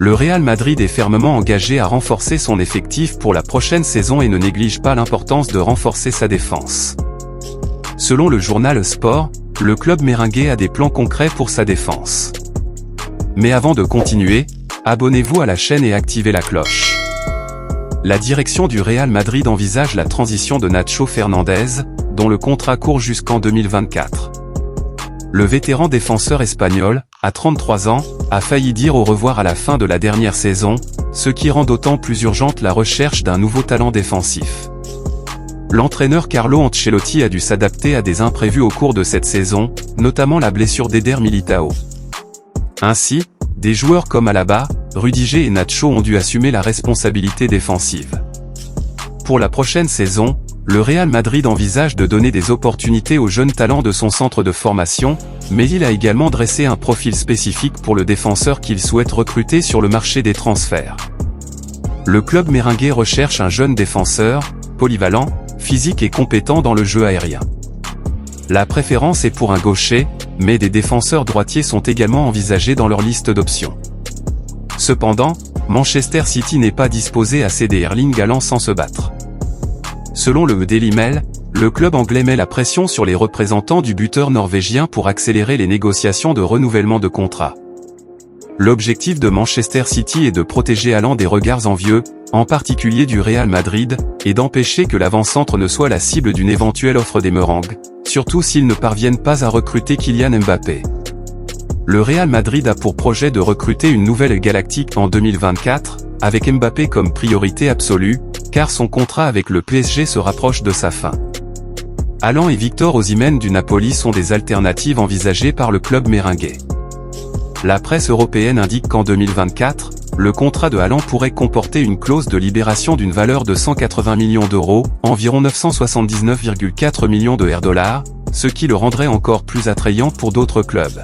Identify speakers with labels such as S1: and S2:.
S1: Le Real Madrid est fermement engagé à renforcer son effectif pour la prochaine saison et ne néglige pas l'importance de renforcer sa défense. Selon le journal Sport, le club merengue a des plans concrets pour sa défense. Mais avant de continuer, abonnez-vous à la chaîne et activez la cloche. La direction du Real Madrid envisage la transition de Nacho Fernandez, dont le contrat court jusqu'en 2024. Le vétéran défenseur espagnol, à 33 ans, a failli dire au revoir à la fin de la dernière saison, ce qui rend d'autant plus urgente la recherche d'un nouveau talent défensif. L'entraîneur Carlo Ancelotti a dû s'adapter à des imprévus au cours de cette saison, notamment la blessure d'Eder Militao. Ainsi, des joueurs comme Alaba, Rudiger et Nacho ont dû assumer la responsabilité défensive. Pour la prochaine saison, le Real Madrid envisage de donner des opportunités aux jeunes talents de son centre de formation, mais il a également dressé un profil spécifique pour le défenseur qu'il souhaite recruter sur le marché des transferts. Le club merengue recherche un jeune défenseur, polyvalent, physique et compétent dans le jeu aérien. La préférence est pour un gaucher, mais des défenseurs droitiers sont également envisagés dans leur liste d'options. Cependant, Manchester City n'est pas disposé à céder Erling Haaland sans se battre. Selon le Daily Mail, le club anglais met la pression sur les représentants du buteur norvégien pour accélérer les négociations de renouvellement de contrat. L'objectif de Manchester City est de protéger Haaland des regards envieux, en particulier du Real Madrid, et d'empêcher que l'avant-centre ne soit la cible d'une éventuelle offre des Merengues, surtout s'ils ne parviennent pas à recruter Kylian Mbappé. Le Real Madrid a pour projet de recruter une nouvelle Galactique en 2024, avec Mbappé comme priorité absolue, car son contrat avec le PSG se rapproche de sa fin. Haaland et Victor Osimhen du Napoli sont des alternatives envisagées par le club merengue. La presse européenne indique qu'en 2024, le contrat de Haaland pourrait comporter une clause de libération d'une valeur de 180 millions d'euros, environ 979,4 millions de $, ce qui le rendrait encore plus attrayant pour d'autres clubs.